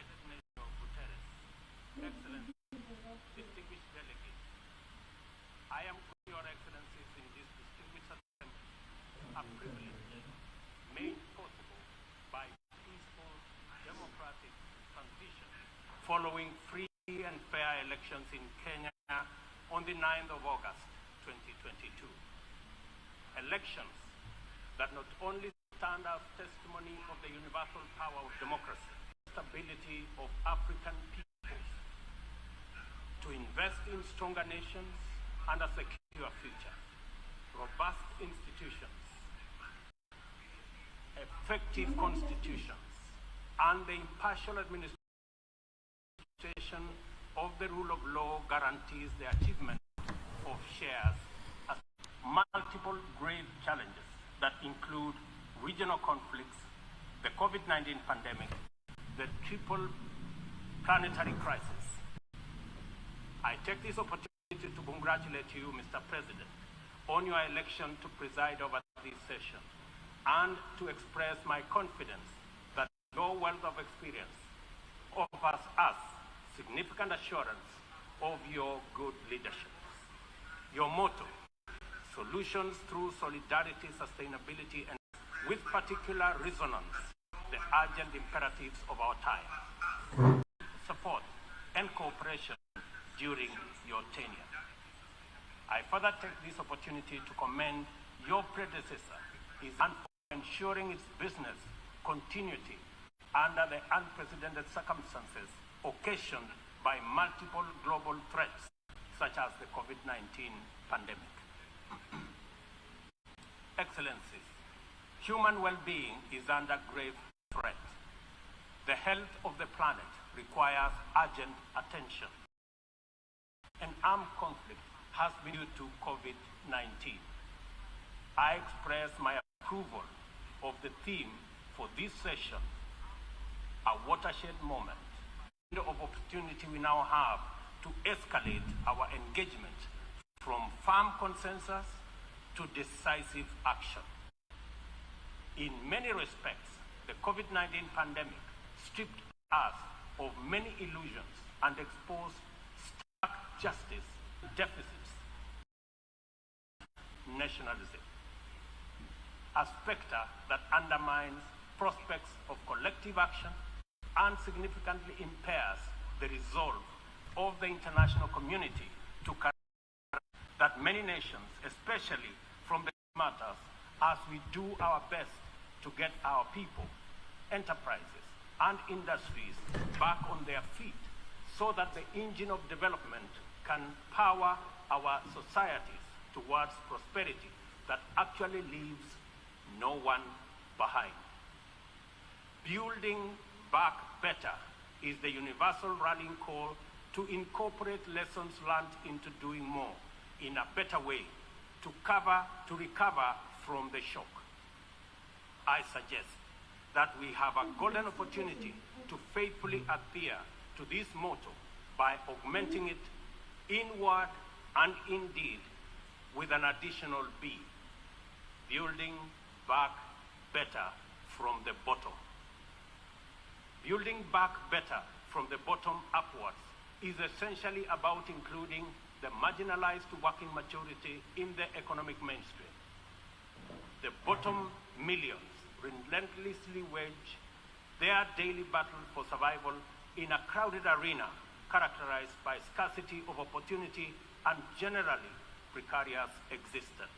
United Nations Guterres, Excellencies, distinguished delegates, I am, Your Excellencies, in this distinguished assembly, a privilege made possible by peaceful, democratic transition following free and fair elections in Kenya on the 9th of August, 2022. Elections that not only stand as testimony of the universal power of democracy, stability of African peoples, to invest in stronger nations and a secure future, robust institutions, effective constitutions, and the impartial administration of the rule of law guarantees the achievement of shares as multiple grave challenges that include regional conflicts, the COVID-19 pandemic, the triple planetary crisis. I take this opportunity to congratulate you, Mr. President, on your election to preside over this session and to express my confidence that your wealth of experience offers us significant assurance of your good leadership. Your motto, solutions through solidarity, sustainability, and with particular resonance, the urgent imperatives of our time, support and cooperation during your tenure. I further take this opportunity to commend your predecessor for ensuring its business continuity under the unprecedented circumstances occasioned by multiple global threats such as the COVID-19 pandemic. Excellencies, human well-being is under grave threat. The health of the planet requires urgent attention. An armed conflict has been due to COVID-19. I express my approval of the theme for this session, a watershed moment, of opportunity we now have to escalate our engagement from firm consensus to decisive action. In many respects, the COVID-19 pandemic stripped us of many illusions and exposed stark justice deficits. Nationalism, a specter that undermines prospects of collective action and significantly impairs the resolve of the international community to that many nations, especially from the matters, as we do our best to get our people, enterprises, and industries back on their feet so that the engine of development can power our societies towards prosperity that actually leaves no one behind. Building back better is the universal rallying call to incorporate lessons learned into doing more in a better way to recover from the shock. I suggest that we have a golden opportunity to faithfully adhere to this motto by augmenting it in word and in deed with an additional B, building back better from the bottom. Building back better from the bottom upwards is essentially about including the marginalized to working majority in the economic mainstream. The bottom millions relentlessly wage their daily battle for survival in a crowded arena characterized by scarcity of opportunity and generally precarious existence.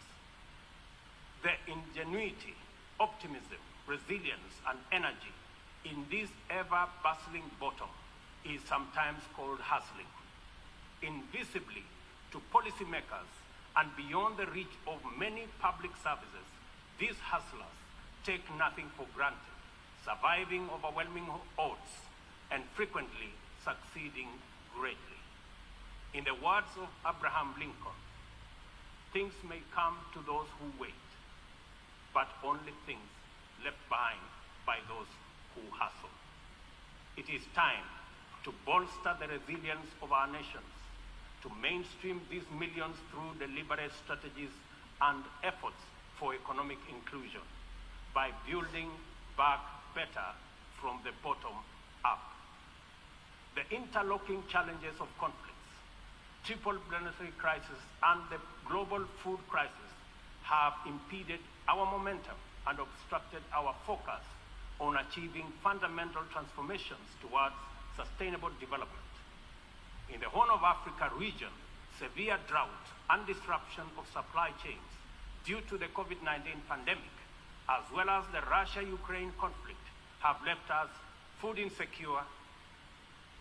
The ingenuity, optimism, resilience, and energy in this ever-bustling bottom is sometimes called hustling. Invisibly to policymakers and beyond the reach of many public services, these hustlers take nothing for granted, surviving overwhelming odds and frequently succeeding greatly. In the words of Abraham Lincoln, things may come to those who wait, but only things left behind by those who hustle. It is time to bolster the resilience of our nations, to mainstream these millions through deliberate strategies and efforts for economic inclusion by building back better from the bottom up. The interlocking challenges of conflicts, triple planetary crisis, and the global food crisis have impeded our momentum and obstructed our focus on achieving fundamental transformations towards sustainable development. In the Horn of Africa region, severe drought and disruption of supply chains due to the COVID-19 pandemic, as well as the Russia-Ukraine conflict, have left us food insecure,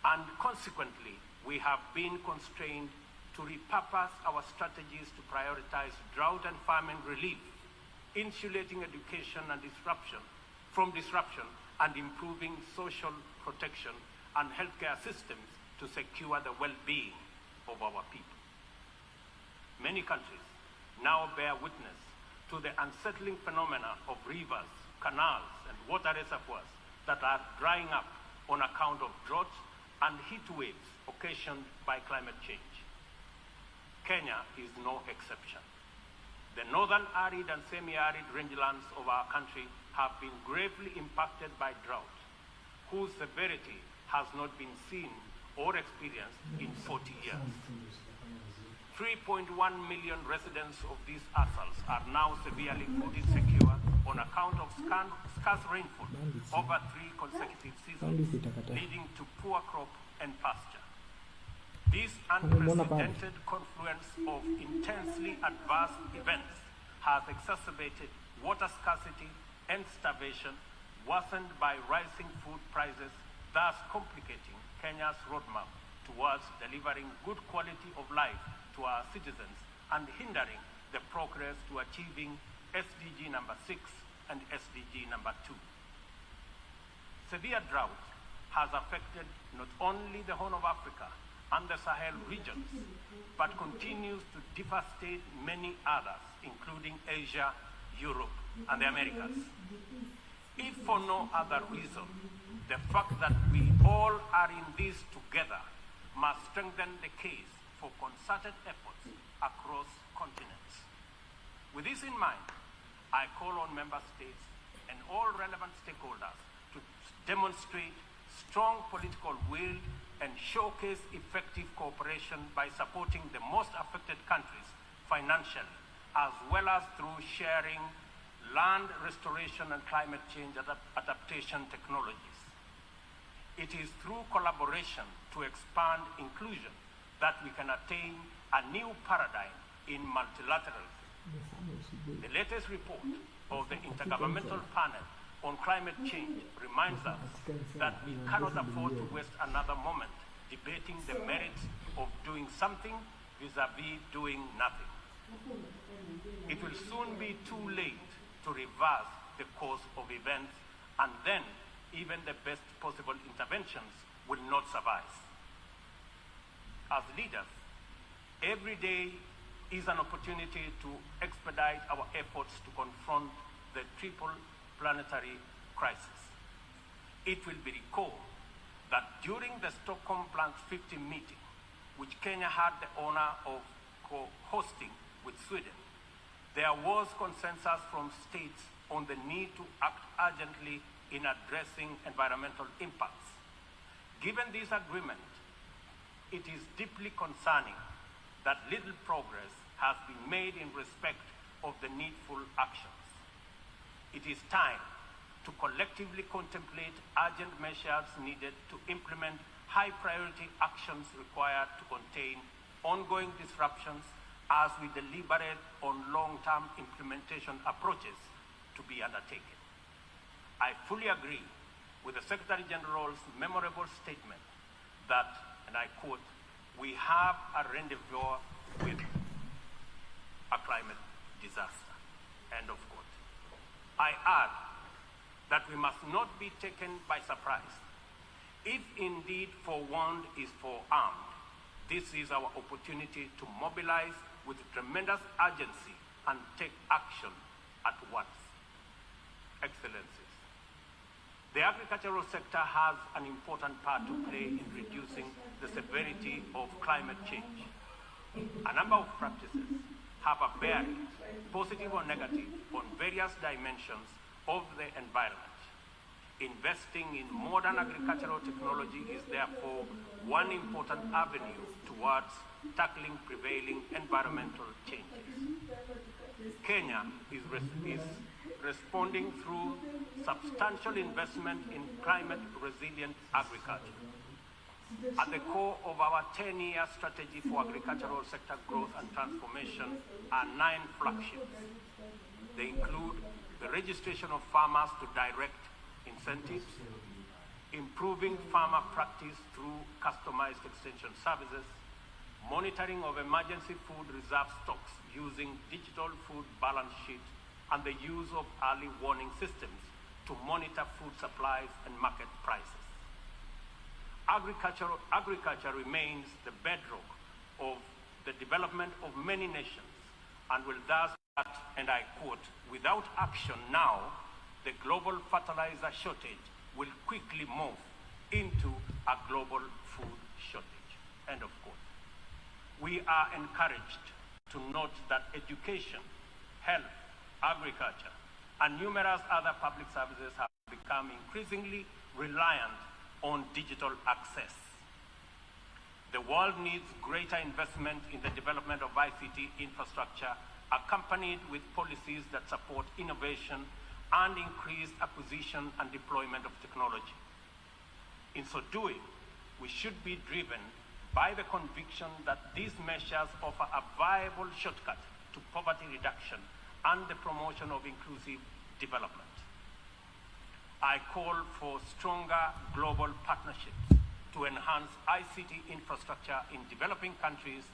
and consequently, we have been constrained to repurpose our strategies to prioritize drought and famine relief, insulating education and from disruption, and improving social protection and healthcare systems to secure the well-being of our people. Many countries now bear witness to the unsettling phenomena of rivers, canals, and water reservoirs that are drying up on account of drought and heat waves occasioned by climate change. Kenya is no exception. The northern arid and semi-arid rangelands of our country have been gravely impacted by drought, whose severity has not been seen or experienced in 40 years. 3.1 million residents of these atolls are now severely food insecure on account of scarce rainfall over 3 consecutive seasons, leading to poor crop and pasture. This unprecedented confluence of intensely adverse events has exacerbated water scarcity and starvation, worsened by rising food prices, thus complicating Kenya's roadmap towards delivering good quality of life to our citizens and hindering the progress to achieving SDG number 6 and SDG number 2. Severe drought has affected not only the Horn of Africa and the Sahel regions, but continues to devastate many others, including Asia, Europe, and the Americas. If for no other reason, the fact that we all are in this together must strengthen the case for concerted efforts across continents. With this in mind, I call on member states and all relevant stakeholders to demonstrate strong political will and showcase effective cooperation by supporting the most affected countries financially, as well as through sharing land restoration and climate change adaptation technologies. It is through collaboration to expand inclusion that we can attain a new paradigm in multilateralism. The latest report of the Intergovernmental Panel on Climate Change reminds us that we cannot afford to waste another moment debating the merits of doing something vis-a-vis doing nothing. It will soon be too late to reverse the course of events, and then even the best possible interventions will not suffice. As leaders, every day is an opportunity to expedite our efforts to confront the triple planetary crisis. It will be recalled that during the Stockholm Plus 50 meeting, which Kenya had the honor of co-hosting with Sweden, there was consensus from states on the need to act urgently in addressing environmental impacts. Given this agreement, it is deeply concerning that little progress has been made in respect of the needful actions. It is time to collectively contemplate urgent measures needed to implement high-priority actions required to contain ongoing disruptions as we deliberate on long-term implementation approaches to be undertaken. I fully agree with the Secretary General's memorable statement that, and I quote, "We have a rendezvous with a climate disaster," end of quote. I add that we must not be taken by surprise. If indeed forewarned is forearmed, this is our opportunity to mobilize with tremendous urgency and take action at once. Excellencies, the agricultural sector has an important part to play in reducing the severity of climate change. A number of practices have a bearing, positive or negative, on various dimensions of the environment. Investing in modern agricultural technology is therefore one important avenue towards tackling prevailing environmental changes. Kenya is responding through substantial investment in climate-resilient agriculture. At the core of our 10-year strategy for agricultural sector growth and transformation are 9 flagships. They include the registration of farmers to direct incentives, improving farmer practice through customized extension services, monitoring of emergency food reserve stocks using digital food balance sheet, and the use of early warning systems to monitor food supplies and market prices. Agriculture remains the bedrock of the development of many nations and will thus, and I quote, "Without action now, the global fertilizer shortage will quickly move into a global food shortage," end of quote. We are encouraged to note that education, health, agriculture, and numerous other public services have become increasingly reliant on digital access. The world needs greater investment in the development of ICT infrastructure, accompanied with policies that support innovation and increased acquisition and deployment of technology. In so doing, we should be driven by the conviction that these measures offer a viable shortcut to poverty reduction and the promotion of inclusive development. I call for stronger global partnerships to enhance ICT infrastructure in developing countries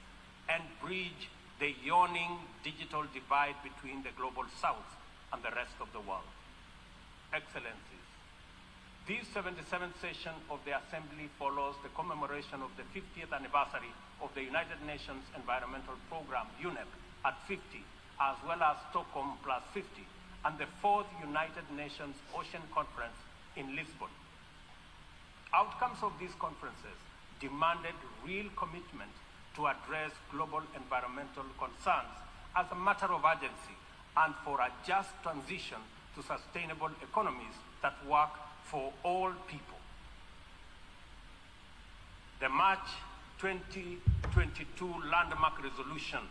and bridge the yawning digital divide between the global south and the rest of the world. Excellencies, this 77th session of the Assembly follows the commemoration of the 50th anniversary of the United Nations Environmental Programme, UNEP, at 50, as well as Stockholm plus 50, and the 4th United Nations Ocean Conference in Lisbon. Outcomes of these conferences demanded real commitment to address global environmental concerns as a matter of urgency and for a just transition to sustainable economies that work for all people. The March 2022 landmark resolution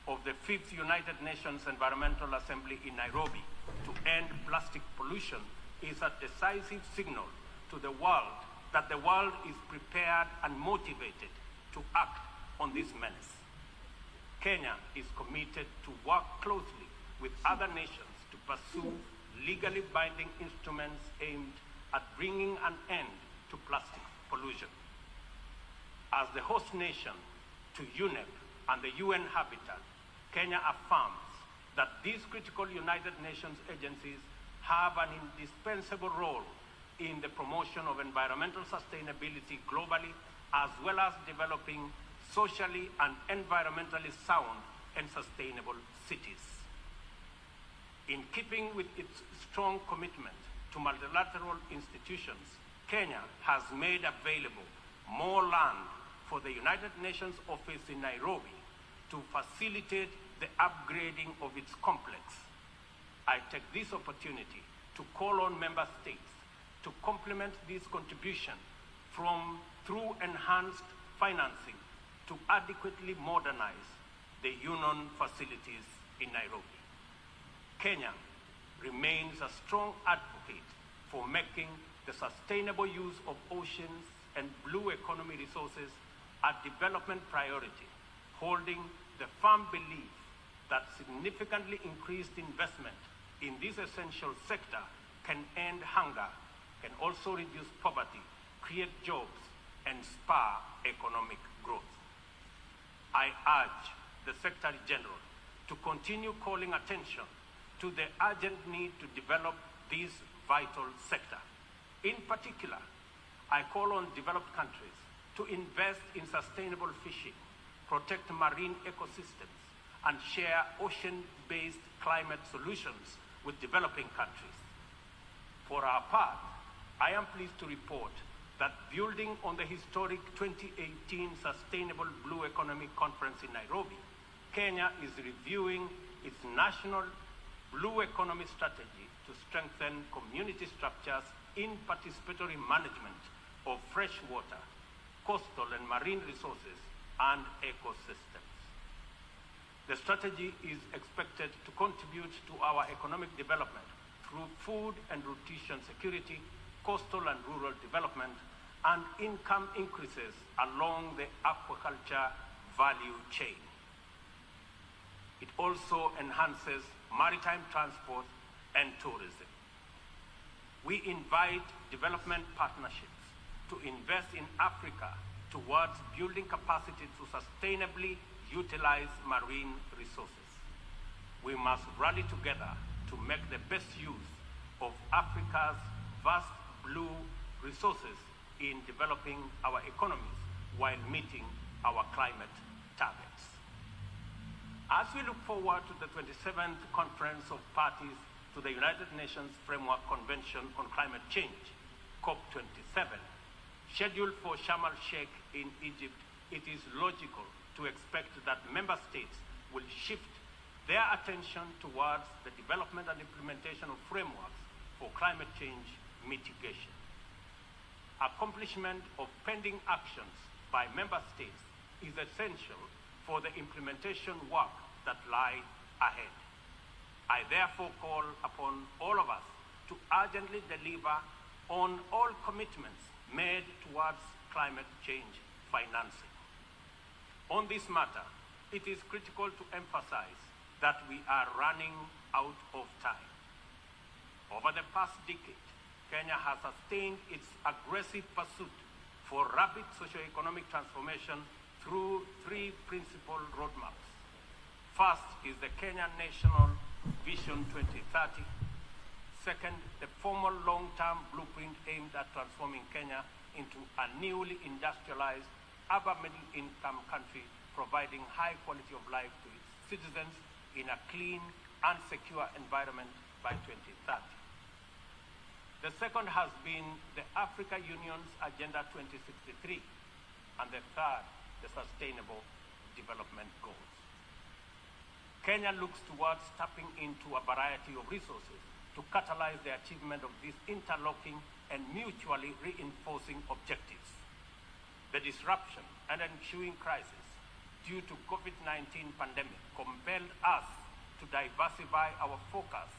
of the 5th United Nations Environmental Assembly in Nairobi to end plastic pollution is a decisive signal to the world that the world is prepared and motivated to act on this menace. Kenya is committed to work closely with other nations to pursue legally binding instruments aimed at bringing an end to plastic pollution. As the host nation to UNEP and the UN Habitat, Kenya affirms that these critical United Nations agencies have an indispensable role in the promotion of environmental sustainability globally, as well as developing socially and environmentally sound and sustainable cities. In keeping with its strong commitment to multilateral institutions, Kenya has made available more land for the United Nations office in Nairobi to facilitate the upgrading of its complex. I take this opportunity to call on member states to complement this contribution through enhanced financing to adequately modernize the UN facilities in Nairobi. Kenya remains a strong advocate for making the sustainable use of oceans and blue economy resources a development priority, holding the firm belief that significantly increased investment in this essential sector can end hunger, can also reduce poverty, create jobs, and spur economic growth. I urge the Secretary General to continue calling attention to the urgent need to develop this vital sector. In particular, I call on developed countries to invest in sustainable fishing, protect marine ecosystems, and share ocean-based climate solutions with developing countries. For our part, I am pleased to report that building on the historic 2018 Sustainable Blue Economy Conference in Nairobi, Kenya is reviewing its national blue economy strategy to strengthen community structures in participatory management of fresh water, coastal and marine resources, and ecosystems. The strategy is expected to contribute to our economic development through food and nutrition security, coastal and rural development, and income increases along the aquaculture value chain. It also enhances maritime transport and tourism. We invite development partnerships to invest in Africa towards building capacity to sustainably utilize marine resources. We must rally together to make the best use of Africa's vast blue resources in developing our economies while meeting our climate targets. As we look forward to the 27th Conference of Parties to the United Nations Framework Convention on Climate Change, COP27, scheduled for Sharm el-Sheikh in Egypt, it is logical to expect that member states will shift their attention towards the development and implementation of frameworks for climate change mitigation. Accomplishment of pending actions by member states is essential for the implementation work that lie ahead. I therefore call upon all of us to urgently deliver on all commitments made towards climate change financing. On this matter, it is critical to emphasize that we are running out of time. Over the past decade, Kenya has sustained its aggressive pursuit for rapid socio-economic transformation through three principal roadmaps. First is the Kenya National Vision 2030. Second, the formal long-term blueprint aimed at transforming Kenya into a newly industrialized, upper middle-income country, providing high quality of life to its citizens in a clean and secure environment by 2030. The second has been the Africa Union's Agenda 2063, and the third, the Sustainable Development Goals. Kenya looks towards tapping into a variety of resources to catalyze the achievement of these interlocking and mutually reinforcing objectives. The disruption and ensuing crisis due to COVID-19 pandemic compelled us to diversify our focus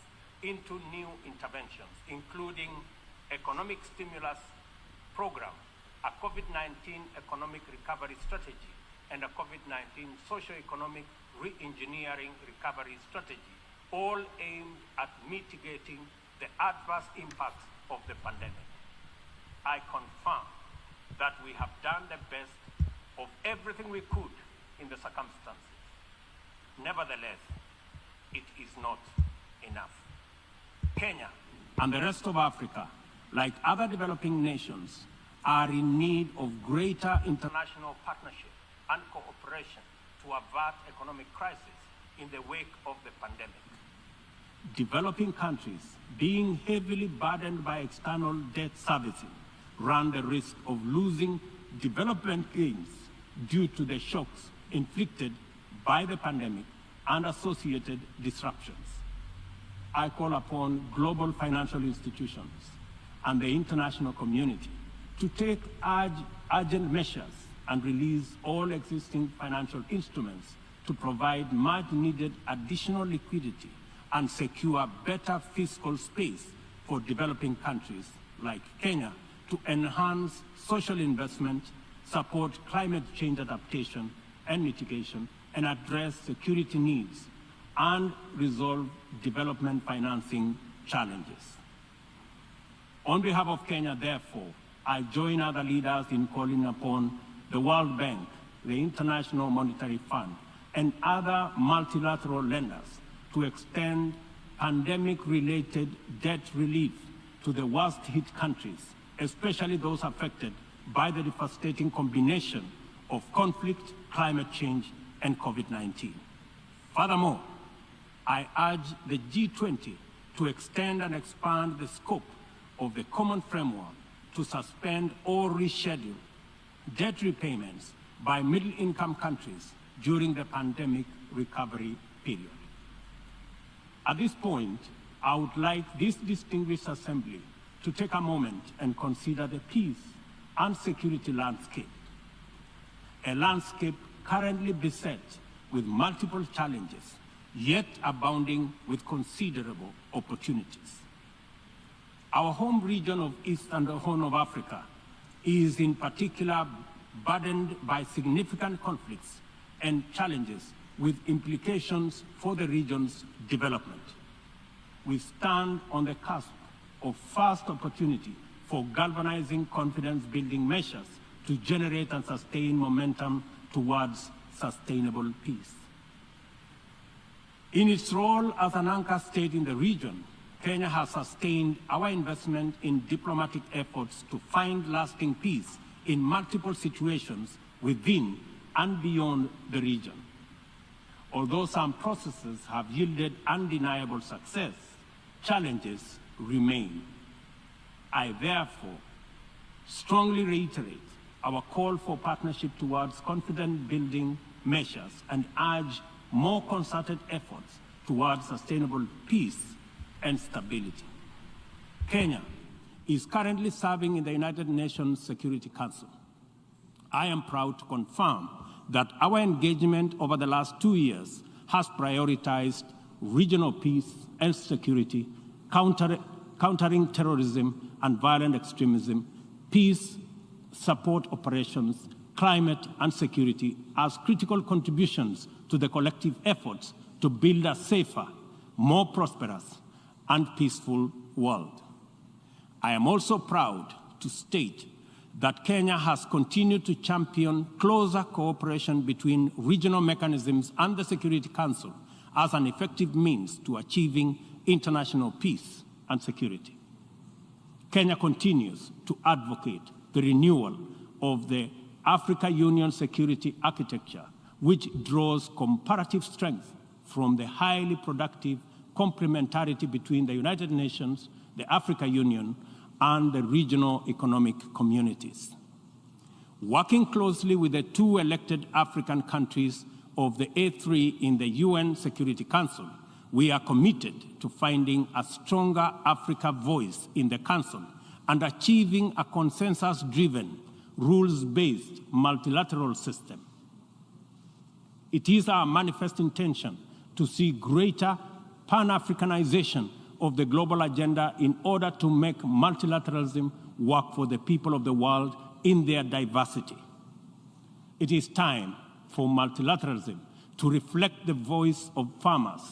into new interventions, including economic stimulus program, a COVID-19 economic recovery strategy, and a COVID-19 socio-economic re-engineering recovery strategy, all aimed at mitigating the adverse impacts of the pandemic. I confirm that we have done the best of everything we could in the circumstances. Nevertheless, it is not enough. Kenya and the rest of Africa, like other developing nations, are in need of greater international partnership and cooperation to avert economic crisis in the wake of the pandemic. Developing countries, being heavily burdened by external debt servicing, run the risk of losing development gains due to the shocks inflicted by the pandemic and associated disruptions. I call upon global financial institutions and the international community to take urgent measures and release all existing financial instruments to provide much-needed additional liquidity and secure better fiscal space for developing countries like Kenya to enhance social investment, support climate change adaptation and mitigation, and address security needs and resolve development financing challenges. On behalf of Kenya, therefore, I join other leaders in calling upon the World Bank, the International Monetary Fund, and other multilateral lenders to extend pandemic-related debt relief to the worst-hit countries, especially those affected by the devastating combination of conflict, climate change, and COVID-19. Furthermore, I urge the G20 to extend and expand the scope of the common framework to suspend or reschedule debt repayments by middle-income countries during the pandemic recovery period. At this point, I would like this distinguished assembly to take a moment and consider the peace and security landscape, a landscape currently beset with multiple challenges, yet abounding with considerable opportunities. Our home region of East and Horn of Africa is in particular burdened by significant conflicts and challenges with implications for the region's development. We stand on the cusp of first opportunity for galvanizing confidence-building measures to generate and sustain momentum towards sustainable peace. In its role as an anchor state in the region, Kenya has sustained our investment in diplomatic efforts to find lasting peace in multiple situations within and beyond the region. Although some processes have yielded undeniable success, challenges remain. I therefore strongly reiterate our call for partnership towards confidence-building measures and urge more concerted efforts towards sustainable peace and stability. Kenya is currently serving in the United Nations Security Council. I am proud to confirm that our engagement over the last 2 years has prioritized regional peace and security, countering terrorism and violent extremism, peace support operations, climate and security as critical contributions to the collective efforts to build a safer, more prosperous and peaceful world. I am also proud to state that Kenya has continued to champion closer cooperation between regional mechanisms and the Security Council as an effective means to achieving international peace and security. Kenya continues to advocate the renewal of the Africa Union security architecture, which draws comparative strength from the highly productive complementarity between the United Nations, the Africa Union, and the regional economic communities. Working closely with the 2 elected African countries of the A3 in the UN Security Council, we are committed to finding a stronger Africa voice in the Council and achieving a consensus-driven, rules-based multilateral system. It is our manifest intention to see greater Pan-Africanization of the global agenda in order to make multilateralism work for the people of the world in their diversity. It is time for multilateralism to reflect the voice of farmers,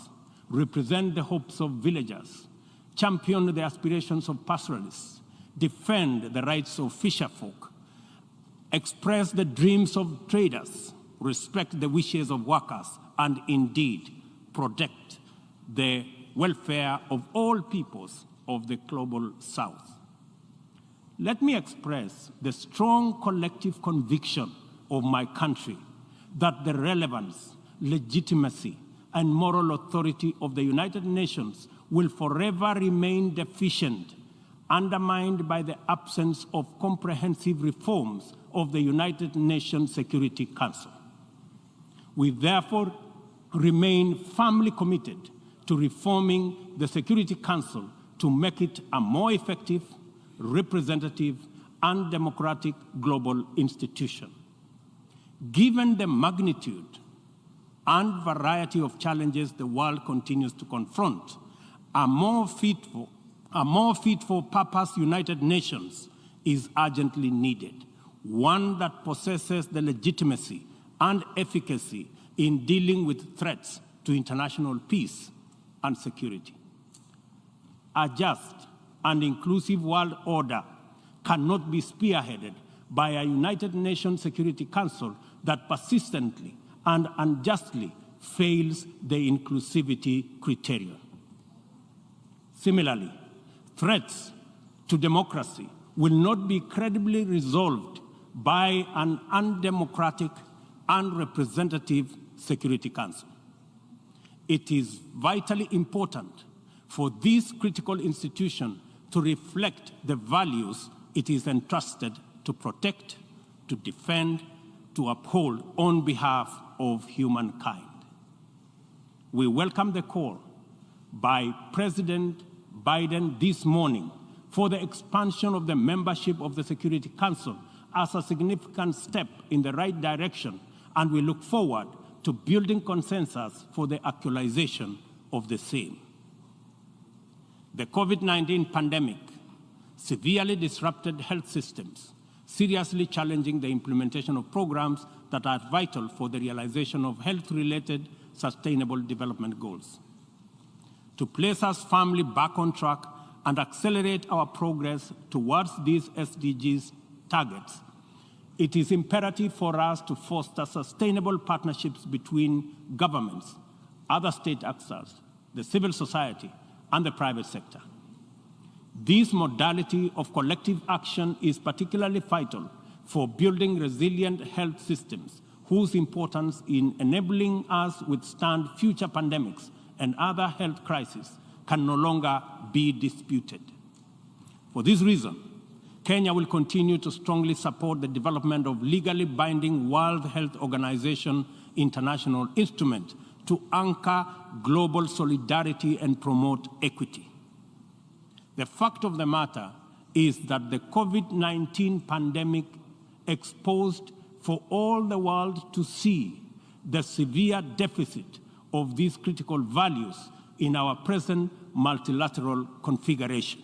represent the hopes of villagers, champion the aspirations of pastoralists, defend the rights of fisherfolk, express the dreams of traders, respect the wishes of workers, and indeed protect the welfare of all peoples of the global South. Let me express the strong collective conviction of my country that the relevance, legitimacy, and moral authority of the United Nations will forever remain deficient, undermined by the absence of comprehensive reforms of the United Nations Security Council. We therefore remain firmly committed to reforming the Security Council to make it a more effective, representative, and democratic global institution. Given the magnitude and variety of challenges the world continues to confront, a more fit for purpose United Nations is urgently needed, one that possesses the legitimacy and efficacy in dealing with threats to international peace and security. A just and inclusive world order cannot be spearheaded by a United Nations Security Council that persistently and unjustly fails the inclusivity criterion. Similarly, threats to democracy will not be credibly resolved by an undemocratic and representative Security Council. It is vitally important for this critical institution to reflect the values it is entrusted to protect, to defend, to uphold on behalf of humankind. We welcome the call by President Biden this morning for the expansion of the membership of the Security Council as a significant step in the right direction, and we look forward to building consensus for the actualization of the same. The COVID-19 pandemic severely disrupted health systems, seriously challenging the implementation of programs that are vital for the realization of health-related sustainable development goals. To place us firmly back on track and accelerate our progress towards these SDGs targets, it is imperative for us to foster sustainable partnerships between governments, other state actors, the civil society, and the private sector. This modality of collective action is particularly vital for building resilient health systems whose importance in enabling us withstand future pandemics and other health crises can no longer be disputed. For this reason, Kenya will continue to strongly support the development of legally binding World Health Organization international instrument to anchor global solidarity and promote equity. The fact of the matter is that the COVID-19 pandemic exposed for all the world to see the severe deficit of these critical values in our present multilateral configuration.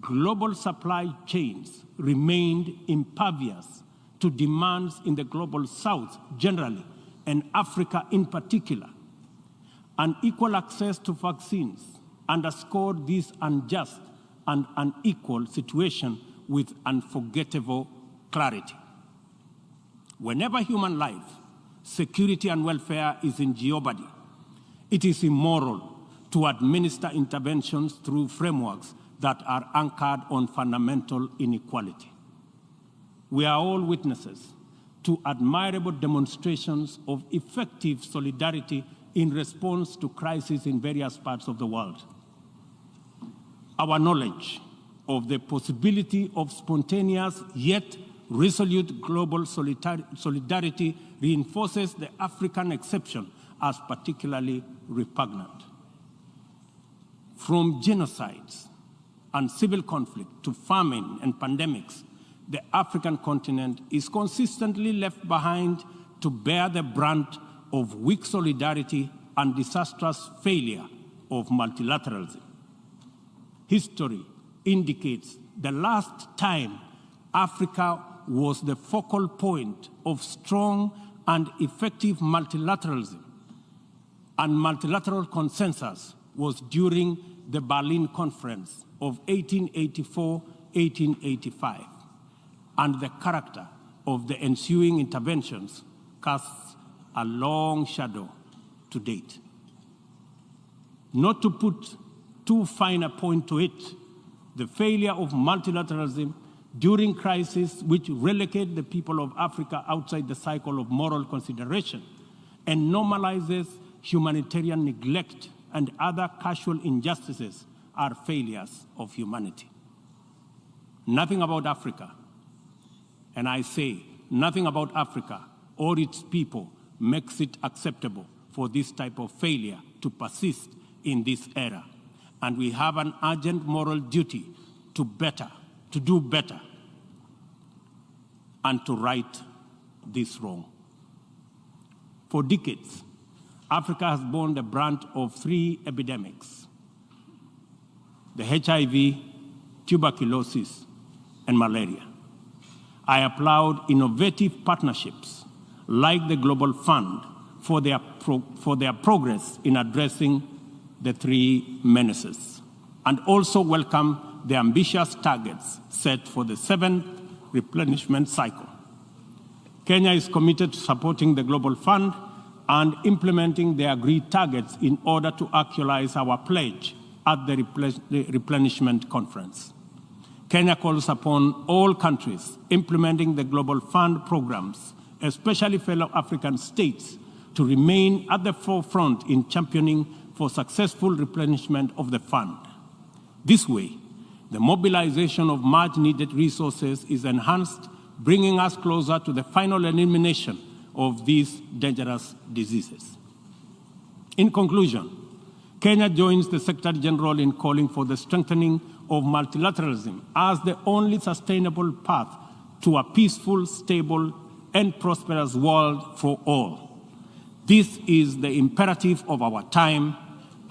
Global supply chains remained impervious to demands in the global South generally, and Africa in particular. Unequal access to vaccines underscored this unjust and unequal situation with unforgettable clarity. Whenever human life, security, and welfare is in jeopardy, it is immoral to administer interventions through frameworks that are anchored on fundamental inequality. We are all witnesses to admirable demonstrations of effective solidarity in response to crises in various parts of the world. Our knowledge of the possibility of spontaneous yet resolute global solidarity reinforces the African exception as particularly repugnant. From genocides and civil conflict to famine and pandemics, the African continent is consistently left behind to bear the brunt of weak solidarity and disastrous failure of multilateralism. History indicates the last time Africa was the focal point of strong and effective multilateralism and multilateral consensus was during the Berlin Conference of 1884-1885, and the character of the ensuing interventions casts a long shadow to date. Not to put too fine a point to it, the failure of multilateralism during crises which relegate the people of Africa outside the cycle of moral consideration and normalizes humanitarian neglect and other casual injustices are failures of humanity. Nothing about Africa, and I say nothing about Africa or its people makes it acceptable for this type of failure to persist in this era. And we have an urgent moral duty to do better, and to right this wrong. For decades, Africa has borne the brunt of three epidemics: the HIV, tuberculosis, and malaria. I applaud innovative partnerships like the Global Fund for their progress in addressing the three menaces, and also welcome the ambitious targets set for the 7th replenishment cycle. Kenya is committed to supporting the Global Fund and implementing the agreed targets in order to actualize our pledge at the replenishment conference. Kenya calls upon all countries implementing the Global Fund programs, especially fellow African states, to remain at the forefront in championing for successful replenishment of the fund. This way, the mobilization of much-needed resources is enhanced, bringing us closer to the final elimination of these dangerous diseases. In conclusion, Kenya joins the Secretary General in calling for the strengthening of multilateralism as the only sustainable path to a peaceful, stable, and prosperous world for all. This is the imperative of our time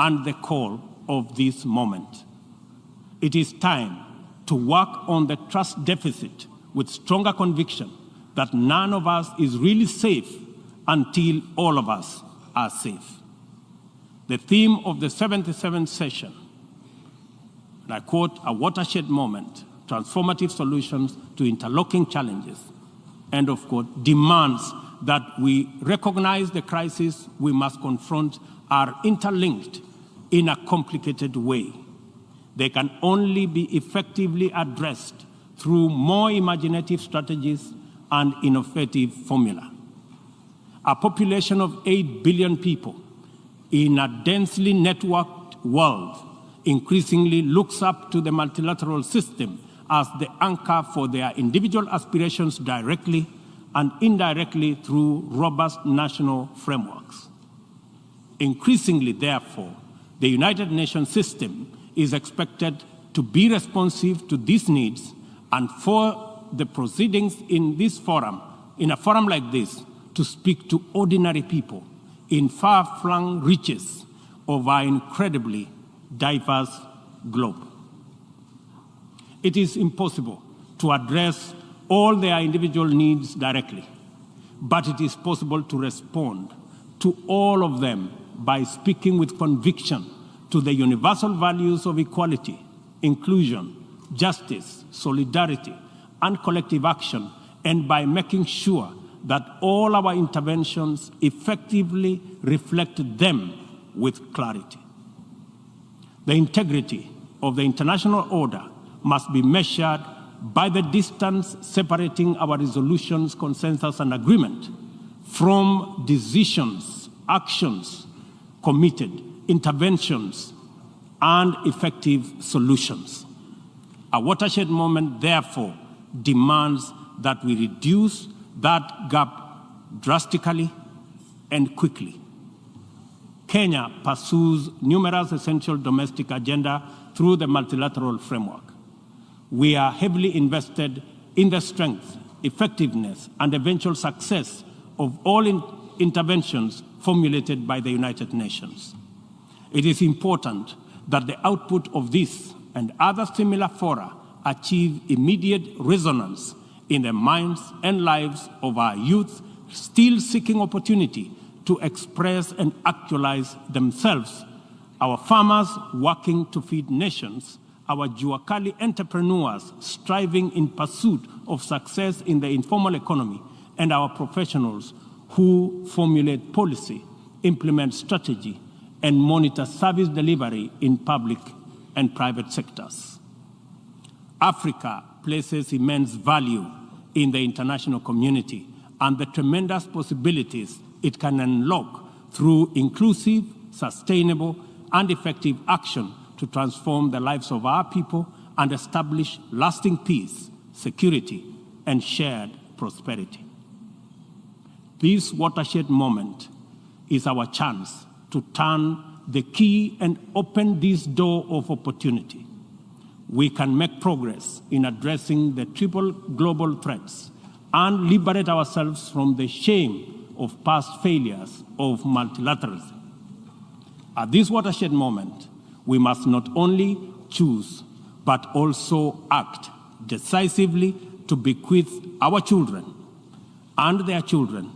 and the call of this moment. It is time to work on the trust deficit with stronger conviction that none of us is really safe until all of us are safe. The theme of the 77th session, and I quote, "A watershed moment, transformative solutions to interlocking challenges," end of quote, demands that we recognize the crises we must confront are interlinked in a complicated way. They can only be effectively addressed through more imaginative strategies and innovative formula. A population of 8 billion people in a densely networked world increasingly looks up to the multilateral system as the anchor for their individual aspirations directly and indirectly through robust national frameworks. Increasingly, therefore, the United Nations system is expected to be responsive to these needs and for the proceedings in this forum, in a forum like this, to speak to ordinary people in far-flung reaches of our incredibly diverse globe. It is impossible to address all their individual needs directly, but it is possible to respond to all of them by speaking with conviction to the universal values of equality, inclusion, justice, solidarity, and collective action, and by making sure that all our interventions effectively reflect them with clarity. The integrity of the international order must be measured by the distance separating our resolutions, consensus, and agreement from decisions, actions, committed interventions, and effective solutions. A watershed moment, therefore, demands that we reduce that gap drastically and quickly. Kenya pursues numerous essential domestic agenda through the multilateral framework. We are heavily invested in the strength, effectiveness, and eventual success of all interventions formulated by the United Nations. It is important that the output of this and other similar fora achieve immediate resonance in the minds and lives of our youth still seeking opportunity to express and actualize themselves, our farmers working to feed nations, our Juakali entrepreneurs striving in pursuit of success in the informal economy, and our professionals who formulate policy, implement strategy, and monitor service delivery in public and private sectors. Africa places immense value in the international community and the tremendous possibilities it can unlock through inclusive, sustainable, and effective action to transform the lives of our people and establish lasting peace, security, and shared prosperity. This watershed moment is our chance to turn the key and open this door of opportunity. We can make progress in addressing the triple global threats and liberate ourselves from the shame of past failures of multilateralism. At this watershed moment, we must not only choose, but also act decisively to bequeath our children and their children